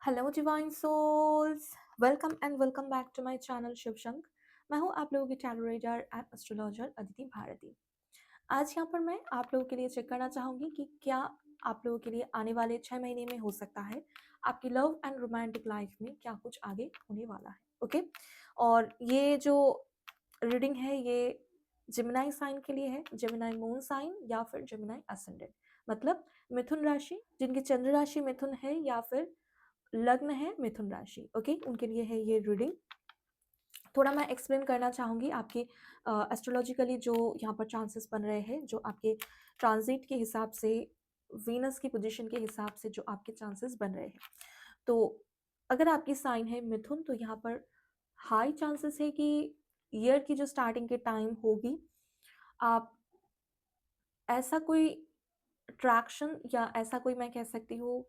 Hello divine souls, welcome and welcome back to my channel Shiv Shank. मैं हूं आप लोगों की tarot reader and astrologer Aditi Bharti. आज यहाँ पर मैं आप लोगों के लिए चेक करना चाहूँगी कि क्या आप लोगों के लिए आने वाले 6 महीने में हो सकता है आपकी लव एंड रोमांटिक लाइफ में क्या कुछ आगे होने वाला है। ओके, और ये जो रीडिंग है ये जेमिनाई साइन के लिए है, जेमिनाई मून साइन या फिर जेमिनाई असेंडेंट, मतलब मिथुन राशि, जिनकी चंद्र राशि मिथुन है या फिर लग्न है मिथुन राशि। ओके, उनके लिए है ये रीडिंग। थोड़ा मैं एक्सप्लेन करना चाहूँगी आपके एस्ट्रोलॉजिकली जो यहाँ पर चांसेस बन रहे हैं, जो आपके ट्रांजिट के हिसाब से, वीनस की पोजीशन के हिसाब से जो आपके चांसेस बन रहे हैं। तो अगर आपकी साइन है मिथुन, तो यहाँ पर हाई चांसेस है कि ईयर की जो स्टार्टिंग के टाइम होगी, आप ऐसा कोई अट्रैक्शन या ऐसा कोई, मैं कह सकती हूँ,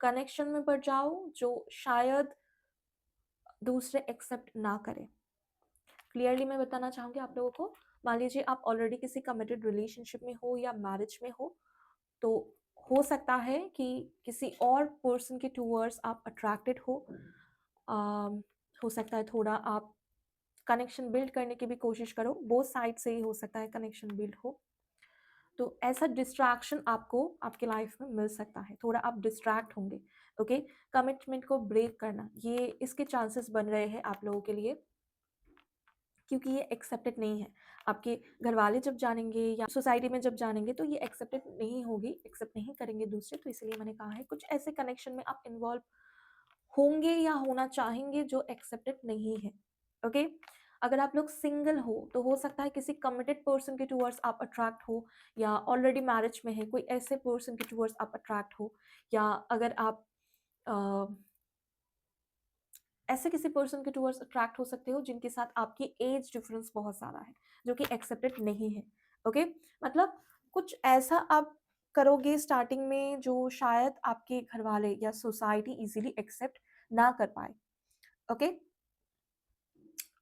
कनेक्शन में पड़ जाओ जो शायद दूसरे एक्सेप्ट ना करें। क्लियरली मैं बताना चाहूँगी आप लोगों को, मान लीजिए आप ऑलरेडी किसी कमिटेड रिलेशनशिप में हो या मैरिज में हो, तो हो सकता है कि किसी और पर्सन के टूवर्ड्स आप अट्रैक्टेड हो। हो सकता है थोड़ा आप कनेक्शन बिल्ड करने की भी कोशिश करो, बोथ साइड से ही हो सकता है कनेक्शन बिल्ड हो। तो ऐसा डिस्ट्रैक्शन आपको आपके लाइफ में मिल सकता है, थोड़ा आप डिस्ट्रैक्ट होंगे। ओके, कमिटमेंट को ब्रेक करना, ये इसके चांसेस बन रहे हैं आप लोगों के लिए, क्योंकि ये एक्सेप्टेड नहीं है। आपके घर वाले जब जानेंगे या सोसाइटी में जब जानेंगे तो ये एक्सेप्टेड नहीं होगी, एक्सेप्ट नहीं करेंगे दूसरे। तो इसलिए मैंने कहा है कुछ ऐसे कनेक्शन में आप इन्वॉल्व होंगे या होना चाहेंगे जो एक्सेप्टेड नहीं है। ओके, अगर आप लोग सिंगल हो तो हो सकता है किसी कमिटेड पर्सन के टूवर्ड्स आप अट्रैक्ट हो, या ऑलरेडी मैरिज में है कोई ऐसे पर्सन के टूवर्ड्स आप अट्रैक्ट हो, या अगर आप ऐसे किसी पर्सन के टूवर्ड्स अट्रैक्ट हो सकते हो जिनके साथ आपकी एज डिफरेंस बहुत ज़्यादा है, जो कि एक्सेप्टेड नहीं है। ओके, मतलब कुछ ऐसा आप करोगे स्टार्टिंग में जो शायद आपके घर वाले या सोसाइटी इजीली एक्सेप्ट ना कर पाए। ओके,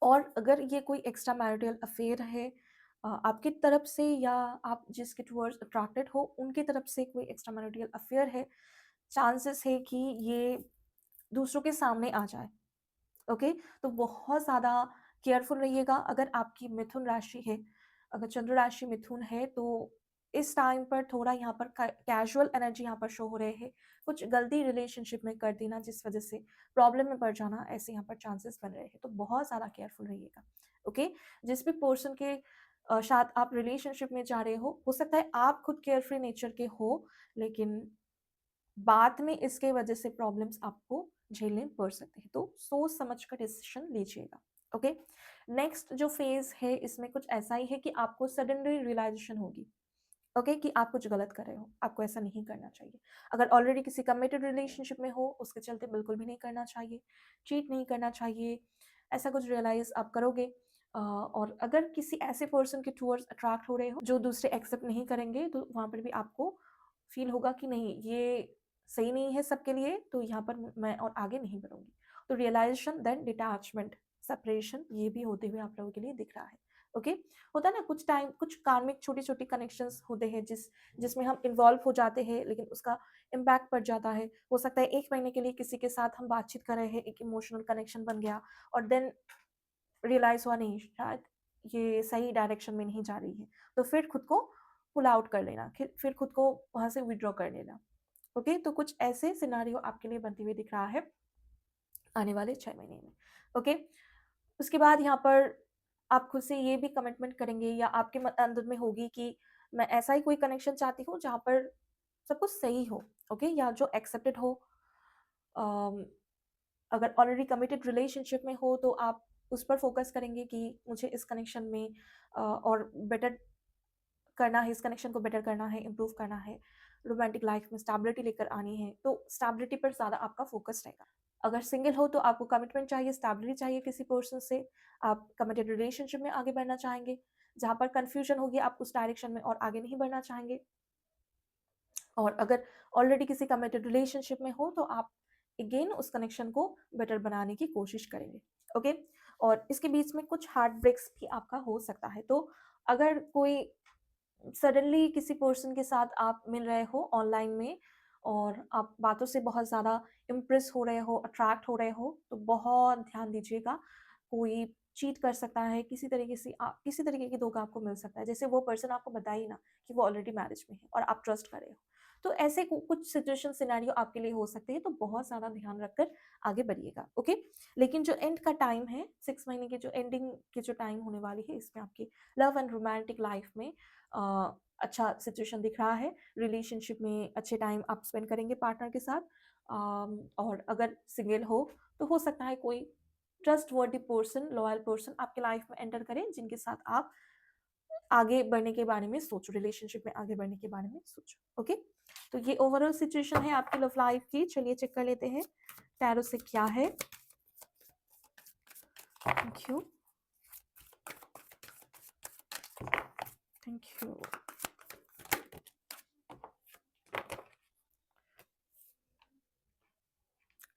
और अगर ये कोई एक्स्ट्रा मैरिटल अफेयर है आपकी तरफ से, या आप जिसके टूवर्ड्स अट्रैक्टेड हो उनकी तरफ से कोई एक्स्ट्रा मैरिटल अफेयर है, चांसेस है कि ये दूसरों के सामने आ जाए। ओके, तो बहुत ज़्यादा केयरफुल रहिएगा। अगर आपकी मिथुन राशि है, अगर चंद्र राशि मिथुन है, तो इस टाइम पर थोड़ा यहाँ पर कैजुअल एनर्जी यहाँ पर शो हो रहे हैं, कुछ गलती रिलेशनशिप में कर देना जिस वजह से प्रॉब्लम में पड़ जाना, ऐसे यहाँ पर चांसेस बन रहे हैं। तो बहुत ज़्यादा केयरफुल रहिएगा। ओके, जिस भी पर्सन के साथ आप रिलेशनशिप में जा रहे हो सकता है आप खुद केयरफ्री नेचर के हो, लेकिन बाद में इसके वजह से प्रॉब्लम्स आपको झेलने पड़ सकते हैं। तो सोच समझ कर डिसीजन लीजिएगा। ओके, नेक्स्ट जो फेज है इसमें कुछ ऐसा ही है कि आपको सडनली रियलाइजेशन होगी। ओके, कि आप कुछ गलत कर रहे हो, आपको ऐसा नहीं करना चाहिए। अगर ऑलरेडी किसी कमिटेड रिलेशनशिप में हो उसके चलते बिल्कुल भी नहीं करना चाहिए, चीट नहीं करना चाहिए। ऐसा कुछ रियलाइज आप करोगे। और अगर किसी ऐसे पर्सन के टूवर्ड्स अट्रैक्ट हो रहे हो जो दूसरे एक्सेप्ट नहीं करेंगे, तो वहाँ पर भी आपको फील होगा कि नहीं, ये सही नहीं है सबके लिए, तो यहाँ पर मैं और आगे नहीं बढ़ूंगी। तो रियलाइजेशन देन डिटैचमेंट, सेपरेशन, ये भी होते हुए आप लोगों के लिए दिख रहा है। ओके, होता है ना कुछ टाइम कुछ कार्मिक छोटी छोटी कनेक्शंस होते हैं जिसमें हम इन्वॉल्व हो जाते हैं, लेकिन उसका इम्पैक्ट पड़ जाता है। हो सकता है 1 महीने के लिए किसी के साथ हम बातचीत कर रहे हैं, एक इमोशनल कनेक्शन बन गया, और देन रियलाइज हुआ नहीं शायद ये सही डायरेक्शन में नहीं जा रही है, तो फिर खुद को पुल आउट कर लेना, फिर खुद को वहां से विड्रॉ कर लेना। ओके, तो कुछ ऐसे सिनारियो आपके लिए बनते हुए दिख रहा है आने वाले 6 महीने में। ओके, उसके बाद यहाँ पर आप खुद से ये भी कमिटमेंट करेंगे, या आपके अंदर में होगी कि मैं ऐसा ही कोई कनेक्शन चाहती हूँ जहाँ पर सब कुछ सही हो। ओके, या जो एक्सेप्टेड हो। अम, अगर ऑलरेडी कमिटेड रिलेशनशिप में हो तो आप उस पर फोकस करेंगे कि मुझे इस कनेक्शन में और बेटर करना है, इस कनेक्शन को बेटर करना है, इम्प्रूव करना है, रोमांटिक लाइफ में स्टेबिलिटी लेकर आनी है, तो स्टेबिलिटी पर ज़्यादा आपका फोकस रहेगा। अगर सिंगल हो तो आपको कमिटमेंट चाहिए, स्टेबिलिटी चाहिए किसी पर्सन से, आप कमिटेड रिलेशनशिप में आगे बढ़ना चाहेंगे। जहाँ पर कन्फ्यूजन होगी आप उस डायरेक्शन में और आगे नहीं बढ़ना चाहेंगे। और अगर ऑलरेडी किसी कमिटेड रिलेशनशिप में हो तो आप अगेन उस कनेक्शन को बेटर बनाने की कोशिश करेंगे। ओके, और इसके बीच में कुछ हार्ट ब्रेक्स भी आपका हो सकता है। तो अगर कोई सडनली किसी पर्सन के साथ आप मिल रहे हो ऑनलाइन में, और आप बातों से बहुत ज़्यादा इम्प्रेस हो रहे हो, अट्रैक्ट हो रहे हो, तो बहुत ध्यान दीजिएगा। कोई चीट कर सकता है, किसी तरीके की धोखा आपको मिल सकता है। जैसे वो पर्सन आपको बताए ही ना कि वो ऑलरेडी मैरिज में है और आप ट्रस्ट कर रहे हो। तो ऐसे कुछ सिचुएशन सिनेरियो आपके लिए हो सकते हैं, तो बहुत ज़्यादा ध्यान रखकर आगे बढ़िएगा, ओके। लेकिन जो एंड का टाइम है, 6 महीने के जो एंडिंग की जो टाइम होने वाली है, इसमें आपकी लव एंड रोमांटिक लाइफ में अच्छा सिचुएशन दिख रहा है। रिलेशनशिप में अच्छे टाइम आप स्पेंड करेंगे पार्टनर के साथ। और अगर सिंगल हो सकता है कोई ट्रस्ट वर्दी पर्सन, लॉयल पर्सन आपके लाइफ में एंटर करें, जिनके साथ आप आगे बढ़ने के बारे में सोचो, रिलेशनशिप में आगे बढ़ने के बारे में सोचो, ओके। तो ये ओवरऑल सिचुएशन है आपकी लव लाइफ की। चलिए चेक कर लेते हैं टैरो से क्या है। Thank you, thank you.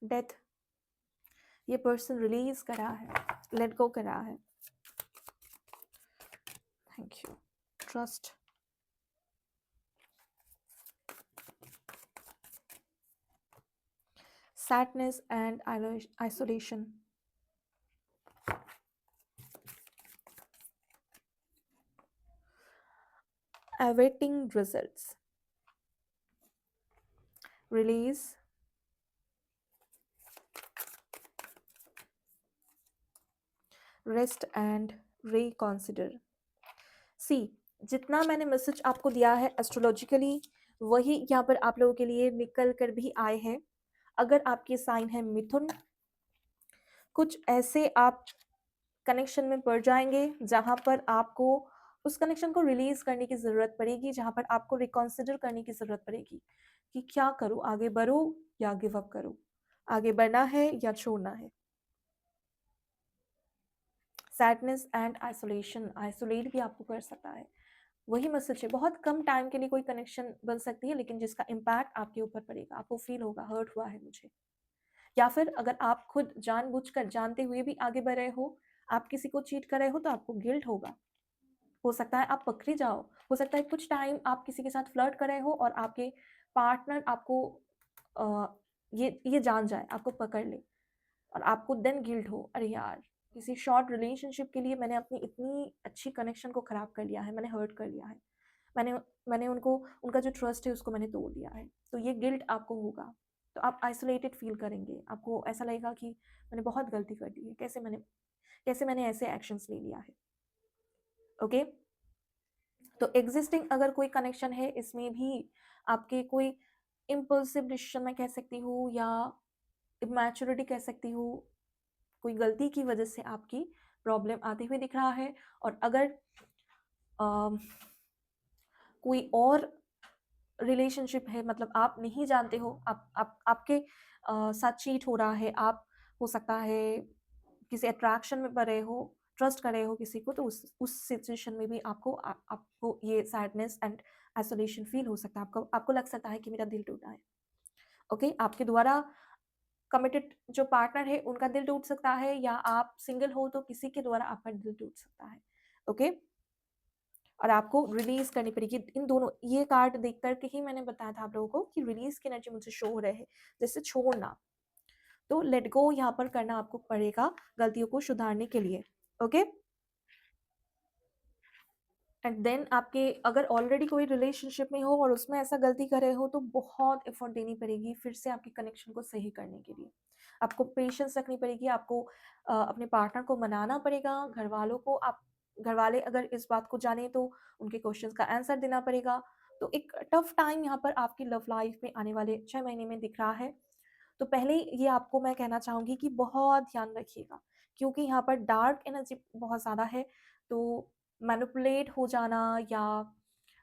Death, ये पर्सन रिलीज कर रहा है, लेट गो कर रहा है। Thank you. Trust, sadness and isolation, awaiting results, release, rest and reconsider। सी, जितना मैंने मैसेज आपको दिया है एस्ट्रोलॉजिकली, वही यहाँ पर आप लोगों के लिए निकल कर भी आए हैं। अगर आपके साइन है मिथुन, कुछ ऐसे आप कनेक्शन में पड़ जाएंगे जहां पर आपको उस कनेक्शन को रिलीज करने की ज़रूरत पड़ेगी, जहां पर आपको रिकॉन्सिडर करने की ज़रूरत पड़ेगी कि क्या करूँ, आगे बढ़ूँ या गिव अप करूँ, आगे बढ़ना है या छोड़ना है। सैडनेस एंड आइसोलेशन, आइसोलेट भी आपको कर सकता है। वही मैसेज है, बहुत कम टाइम के लिए कोई कनेक्शन बन सकती है, लेकिन जिसका इम्पैक्ट आपके ऊपर पड़ेगा, आपको फील होगा हर्ट हुआ है मुझे। या फिर अगर आप खुद जानबूझकर जानते हुए भी आगे बढ़ रहे हो, आप किसी को चीट कर रहे हो, तो आपको गिल्ट होगा। हो सकता है आप पकड़े जाओ, हो सकता है कुछ टाइम आप किसी के साथ फ्लर्ट कर रहे हो और आपके पार्टनर आपको अ, ये जान जाए, आपको पकड़ ले और आपको देन गिल्ट हो, अरे यार, किसी शॉर्ट रिलेशनशिप के लिए मैंने अपनी इतनी अच्छी कनेक्शन को खराब कर लिया है, मैंने हर्ट कर लिया है, मैंने मैंने उनको, उनका जो ट्रस्ट है उसको मैंने तोड़ दिया है। तो ये गिल्ट आपको होगा, तो आप आइसोलेटेड फील करेंगे, आपको ऐसा लगेगा कि मैंने बहुत गलती कर दी है, कैसे मैंने ऐसे एक्शंस ले लिया है, ओके। तो एग्जिस्टिंग अगर कोई कनेक्शन है, इसमें भी आपके कोई इम्पल्सिव डिसीजन मैं कह सकती हूँ, या इमैच्योरिटी कह सकती हूँ, कोई गलती की वजह से आपकी प्रॉब्लम आते हुए दिख रहा है। और अगर कोई और रिलेशनशिप है, मतलब आप नहीं जानते हो, आप आपके साथ चीट हो रहा है, आप हो सकता है किसी अट्रैक्शन में पड़ रहे हो, ट्रस्ट कर रहे हो किसी को, तो उस सिचुएशन में भी आपको ये सैडनेस एंड आइसोलेशन फील हो सकता है। आपको लग सकता है कि मेरा दिल टूटा है, ओके। आपके द्वारा कमिटेड जो पार्टनर है उनका दिल टूट सकता है, या आप सिंगल हो तो किसी के द्वारा आपका दिल टूट सकता है, ओके। और आपको रिलीज करनी पड़ेगी इन दोनों। ये कार्ड देख करके ही मैंने बताया था आप लोगों को कि रिलीज की एनर्जी मुझे शो हो रहे है, जैसे छोड़ना। तो लेट गो यहाँ पर करना आपको पड़ेगा गलतियों को सुधारने के लिए, ओके। एंड देन आपके अगर ऑलरेडी कोई रिलेशनशिप में हो और उसमें ऐसा गलती कर रहे हो, तो बहुत एफर्ट देनी पड़ेगी फिर से आपके कनेक्शन को सही करने के लिए। आपको पेशेंस रखनी पड़ेगी, आपको अपने पार्टनर को मनाना पड़ेगा, घर वालों को, आप घर वाले अगर इस बात को जाने तो उनके क्वेश्चंस का आंसर देना पड़ेगा। तो एक टफ टाइम यहाँ पर आपकी लव लाइफ में आने वाले 6 महीने में दिख रहा है। तो पहले ये आपको मैं कहना चाहूँगी कि बहुत ध्यान रखिएगा, क्योंकि यहाँ पर डार्क एनर्जी बहुत ज़्यादा है। तो मैनिपुलेट हो जाना या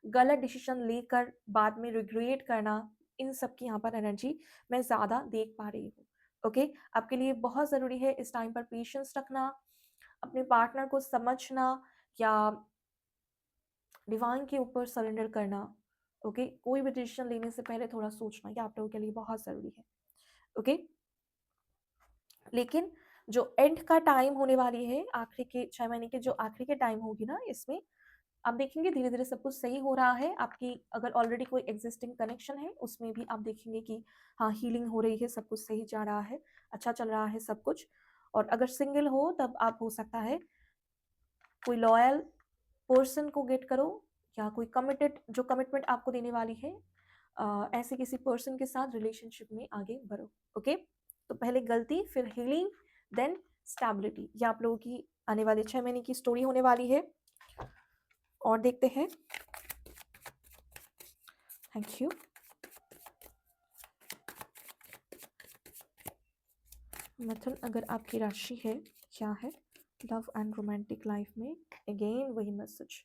गलत डिसीजन लेकर बाद में रिग्रेट करना, इन सब की यहाँ पर एनर्जी मैं ज़्यादा देख पा रही हूँ, ओके। आपके लिए बहुत ज़रूरी है इस टाइम पर पेशेंस रखना, अपने पार्टनर को समझना, या डिवाइन के ऊपर सरेंडर करना, ओके। कोई भी डिसीजन लेने से पहले थोड़ा सोचना, ये आप लोगों के लिए बहुत ज़रूरी है, ओके। लेकिन जो एंड का टाइम होने वाली है, आखिरी के 6 महीने के जो आखिरी के टाइम होगी ना, इसमें आप देखेंगे धीरे-धीरे सब कुछ सही हो रहा है। आपकी अगर ऑलरेडी कोई एक्सिस्टिंग कनेक्शन है, उसमें भी आप देखेंगे कि हाँ, हीलिंग हो रही है, सब कुछ सही जा रहा है, अच्छा चल रहा है सब कुछ। और अगर सिंगल हो तब आप हो सकता है कोई लॉयल पर्सन को गेट करो या कोई कमिटेड जो कमिटमेंट आपको देने वाली है, ऐसे किसी पर्सन के साथ रिलेशनशिप में आगे बढ़ो। ओके, तो पहले गलती, फिर हीलिंग, देन स्टेबिलिटी। ये आप लोगों की आने वाले 6 महीने की स्टोरी होने वाली है। और देखते हैं। Thank you. मिथुन अगर आपकी राशि है, क्या है लव एंड रोमांटिक लाइफ में? अगेन वही मैसेज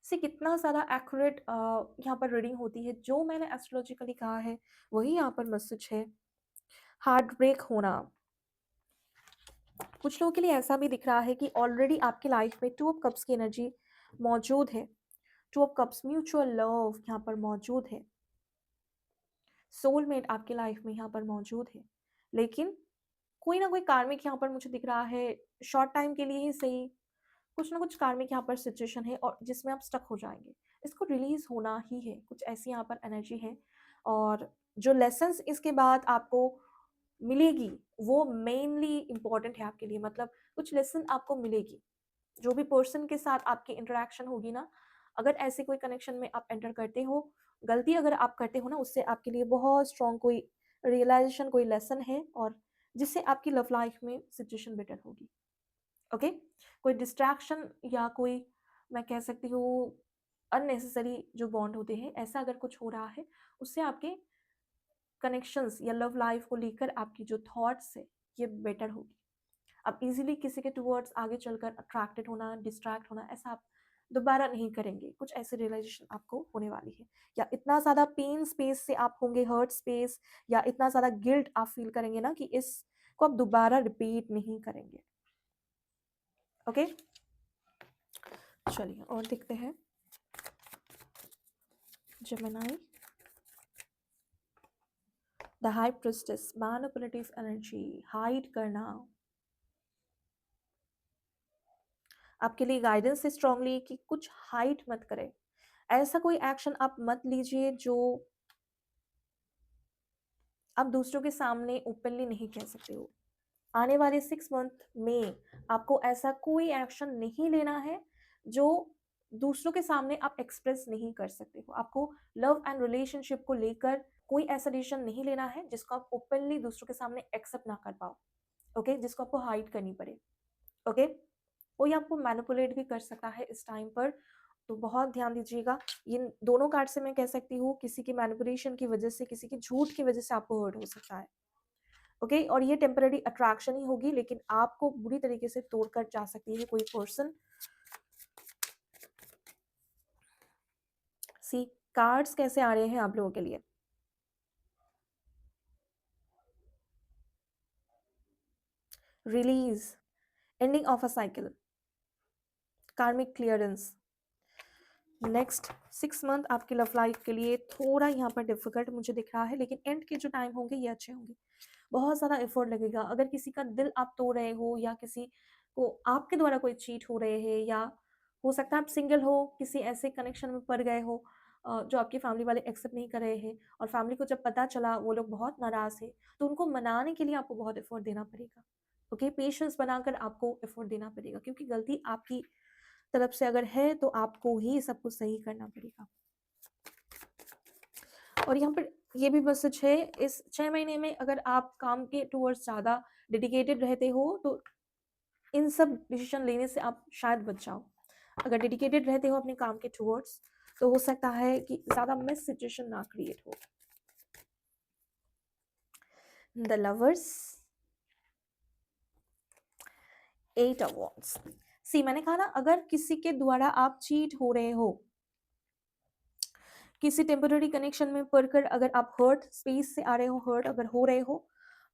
से कितना ज़्यादा एक्यूरेट यहाँ पर रीडिंग होती है। जो मैंने एस्ट्रोलॉजिकली कहा है वही यहाँ पर मैसेज है। हार्ट ब्रेक होना, कुछ लोगों के लिए ऐसा भी दिख रहा है कि ऑलरेडी आपकी लाइफ में 2 ऑफ कप्स की एनर्जी मौजूद है। 2 ऑफ कप्स म्यूचुअल लव यहाँ पर मौजूद है। सोलमेट आपकी लाइफ में यहाँ पर मौजूद है, लेकिन कोई ना कोई कार्मिक यहाँ पर मुझे दिख रहा है, शॉर्ट टाइम के लिए ही सही, कुछ ना कुछ कार्मिक यहाँ पर सिचुएशन है और जिसमें आप स्टक हो जाएंगे। इसको रिलीज होना ही है, कुछ ऐसी यहाँ पर एनर्जी है। और जो लेसन्स इसके बाद आपको मिलेगी वो मेनली इम्पॉर्टेंट है आपके लिए। मतलब कुछ लेसन आपको मिलेगी, जो भी पर्सन के साथ आपकी इंटरेक्शन होगी ना, अगर ऐसे कोई कनेक्शन में आप एंटर करते हो, गलती अगर आप करते हो ना, उससे आपके लिए बहुत स्ट्रॉन्ग कोई रियलाइजेशन, कोई लेसन है, और जिससे आपकी लव लाइफ में सिचुएशन बेटर होगी। ओके, कोई डिस्ट्रैक्शन या कोई, मैं कह सकती हूँ अननेसेसरी जो बॉन्ड होते हैं, ऐसा अगर कुछ हो रहा है, उससे आपके कनेक्शंस या लव लाइफ को लेकर आपकी जो थॉट्स है ये बेटर होगी। आप इजीली किसी के टुवर्ड्स आगे चलकर अट्रैक्टेड होना, डिस्ट्रैक्ट होना, ऐसा आप दोबारा नहीं करेंगे। कुछ ऐसे रियलाइजेशन आपको होने वाली है, या इतना ज़्यादा पेन स्पेस से आप होंगे, हर्ट स्पेस, या इतना ज़्यादा गिल्ट आप फील करेंगे ना कि इसको आप दोबारा रिपीट नहीं करेंगे। ओके, चलिए और देखते हैं। Gemini, the high priestess, manipulative energy, hide करना, आपके लिए गाइडेंस है स्ट्रांगली कि कुछ हाइड मत करें। ऐसा कोई एक्शन आप मत लीजिए जो आप दूसरों के सामने ओपनली नहीं कह सकते हो। आने वाले 6 मंथ में आपको ऐसा कोई एक्शन नहीं लेना है जो दूसरों के सामने आप एक्सप्रेस नहीं कर सकते हो। आपको लव एंड रिलेशनशिप को लेकर कोई ऐसा डिसीजन नहीं लेना है जिसको आप ओपनली दूसरों के सामने एक्सेप्ट ना कर पाओ। ओके, जिसको आपको हाइड करनी पड़े। ओके, कोई आपको मैनिपुलेट भी कर सकता है इस टाइम पर, तो बहुत ध्यान दीजिएगा। ये दोनों कार्ड से मैं कह सकती हूँ किसी की मैनिपुलेशन की वजह से, किसी की झूठ की वजह से आपको हर्ट हो सकता है। ओके, और ये टेम्पररी अट्रैक्शन ही होगी, लेकिन आपको बुरी तरीके से तोड़ कर जा सकती है कोई पर्सन। सी कार्ड्स कैसे आ रहे हैं आप लोगों के लिए? Release, ending of a cycle, कार्मिक क्लियरेंस। नेक्स्ट 6 मंथ आपकी लव लाइफ के लिए थोड़ा यहाँ पर डिफिकल्ट मुझे दिख रहा है, लेकिन एंड के जो टाइम होंगे ये अच्छे होंगे। बहुत ज़्यादा एफर्ट लगेगा। अगर किसी का दिल आप तोड़ रहे हो, या किसी को आपके द्वारा कोई चीट हो रहे हैं, या हो सकता है आप सिंगल हो, किसी ऐसे कनेक्शन में पड़ गए हो जो आपकी फैमिली वाले एक्सेप्ट नहीं कर रहे हैं, और फैमिली को जब पता चला वो लोग बहुत नाराज़ है, तो उनको मनाने के लिए आपको बहुत एफर्ट देना पड़ेगा। ओके, पेशेंस बनाकर आपको एफर्ट देना पड़ेगा, क्योंकि गलती आपकी तरफ से अगर है तो आपको ही सब कुछ सही करना पड़ेगा। और यहाँ पर ये भी मैसेज है, इस 6 महीने में अगर आप काम के टूवर्ड्स ज़्यादा डेडिकेटेड रहते हो तो इन सब डिसीजन लेने से आप शायद बच जाओ। अगर डेडिकेटेड रहते हो अपने काम के टूवर्ड्स तो हो सकता है कि ज़्यादा मिस सिचुएशन ना क्रिएट हो। The lovers, 8 of wands. See मैंने कहा ना, अगर किसी के द्वारा आप चीट हो रहे हो, किसी टेम्पररी कनेक्शन में पढ़कर अगर आप हर्ट स्पेस से आ रहे हो, हर्ट अगर हो रहे हो,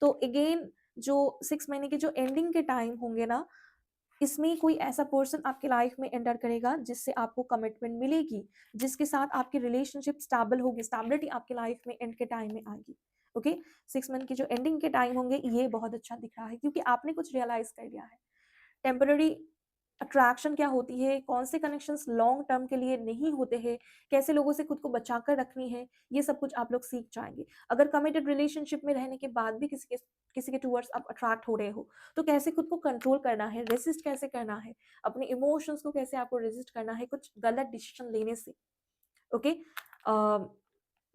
तो अगेन जो 6 महीने के जो एंडिंग के टाइम होंगे ना, इसमें कोई ऐसा पर्सन आपके लाइफ में एंटर करेगा जिससे आपको कमिटमेंट मिलेगी, जिसके साथ आपकी रिलेशनशिप स्टेबल होगी, स्टेबिलिटी आपके लाइफ में एंड के टाइम में आएगी। ओके, 6 मंथ के जो एंडिंग के टाइम होंगे ये बहुत अच्छा दिख रहा है, क्योंकि आपने कुछ रियलाइज कर लिया है। टेम्पररी अट्रैक्शन क्या होती है, कौन से कनेक्शंस लॉन्ग टर्म के लिए नहीं होते हैं, कैसे लोगों से खुद को बचाकर रखनी है, ये सब कुछ आप लोग सीख जाएँगे। अगर कमिटेड रिलेशनशिप में रहने के बाद भी किसी के टुवर्ड्स आप अट्रैक्ट हो रहे हो, तो कैसे खुद को कंट्रोल करना है, रेसिस्ट कैसे करना है, अपने इमोशंस को कैसे आपको रेसिस्ट करना है कुछ गलत डिसीज़न लेने से, ओके?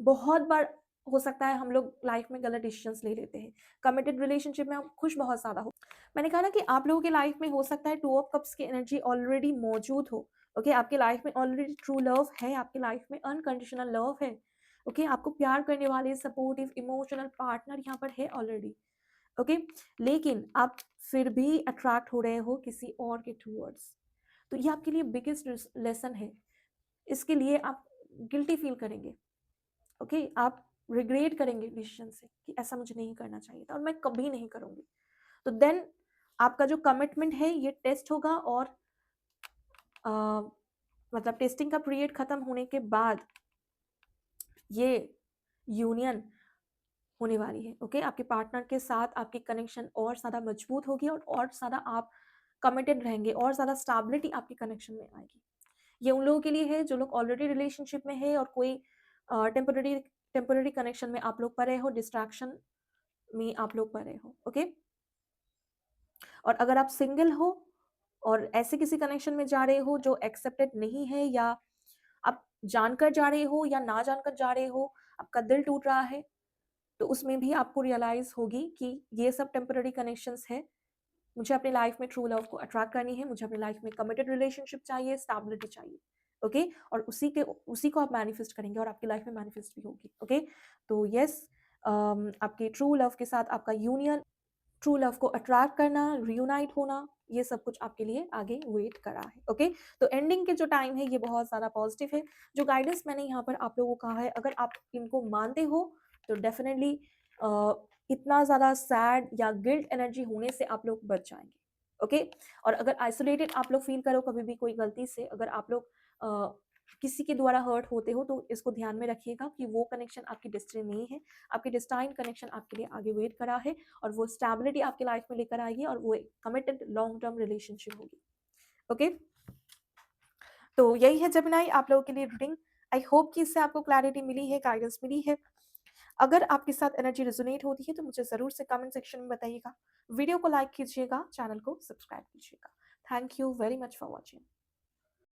बहुत बार हो सकता है हम लोग लाइफ में गलत डिसीजंस ले लेते हैं। कमिटेड रिलेशनशिप में आप खुश बहुत ज़्यादा हो। मैंने कहा ना कि आप लोगों के लाइफ में हो सकता है 2 ऑफ कप्स की एनर्जी ऑलरेडी मौजूद हो। ओके, आपके लाइफ में ऑलरेडी ट्रू लव है, आपके लाइफ में अनकंडीशनल लव है। ओके, आपको प्यार करने वाले सपोर्टिव इमोशनल पार्टनर यहाँ पर है ऑलरेडी। ओके, लेकिन आप फिर भी अट्रैक्ट हो रहे हो किसी और के टुवर्ड्स। तो ये आपके लिए बिगेस्ट लेसन है। इसके लिए आप गिल्टी फील करेंगे। ओके, आप रिग्रेट करेंगे डिसीजन से कि ऐसा मुझे नहीं करना चाहिए था और मैं कभी नहीं करूँगी। तो देन आपका जो कमिटमेंट है ये टेस्ट होगा और अ, मतलब टेस्टिंग का पीरियड खत्म होने के बाद ये यूनियन होने वाली है। ओके, आपके पार्टनर के साथ आपकी कनेक्शन और ज़्यादा मजबूत होगी और ज़्यादा आप कमिटेड रहेंगे और ज़्यादा स्टेबिलिटी आपके कनेक्शन में आएगी। ये उन लोगों के लिए है जो लोग ऑलरेडी रिलेशनशिप में है और कोई टेम्पररी टेम्पररी कनेक्शन में आप लोग पड़े हो, डिस्ट्रैक्शन में आप लोग पड़े हो। ओके, और अगर आप सिंगल हो और ऐसे किसी कनेक्शन में जा रहे हो जो एक्सेप्टेड नहीं है, या आप जानकर जा रहे हो या ना जानकर जा रहे हो, आपका दिल टूट रहा है, तो उसमें भी आपको रियलाइज होगी कि ये सब टेम्पररी कनेक्शंस है। मुझे अपनी लाइफ में ट्रू लव को अट्रैक्ट करनी है, मुझे अपनी लाइफ में कमिटेड रिलेशनशिप चाहिए, स्टेबिलिटी चाहिए। ओके, और उसी को आप मैनिफेस्ट करेंगे और आपकी लाइफ में मैनिफेस्ट भी होगी। ओके, तो यस, आपके ट्रू लव के साथ आपका यूनियन, ट्रू लव को अट्रैक्ट करना, रियूनाइट होना, ये सब कुछ आपके लिए आगे वेट कर रहा है। ओके, तो एंडिंग के जो टाइम है ये बहुत ज़्यादा पॉजिटिव है। जो गाइडेंस मैंने यहाँ पर आप लोगों को कहा है, अगर आप इनको मानते हो तो डेफिनेटली इतना ज़्यादा सैड या गिल्ट एनर्जी होने से आप लोग बच जाएंगे। ओके, और अगर आइसोलेटेड आप लोग फील करो कभी भी कोई गलती से, अगर आप लोग किसी के द्वारा हर्ट होते हो, तो इसको ध्यान में रखिएगा कि वो कनेक्शन आपकी डेस्टिनी नहीं है। आपकी डेस्टाइन कनेक्शन आपके लिए आगे वेट करा है और वो स्टेबिलिटी आपकी लाइफ में लेकर आएगी और वो एक कमिटेड लॉन्ग टर्म रिलेशनशिप होगी। ओके, तो यही है जेमिनी आप लोगों के लिए रीडिंग। आई होप कि इससे आपको क्लैरिटी मिली है, गाइडेंस मिली है। अगर आपके साथ एनर्जी रेजोनेट होती है तो मुझे ज़रूर से कमेंट सेक्शन में बताइएगा। वीडियो को लाइक कीजिएगा, चैनल को सब्सक्राइब कीजिएगा। Thank you very much for watching.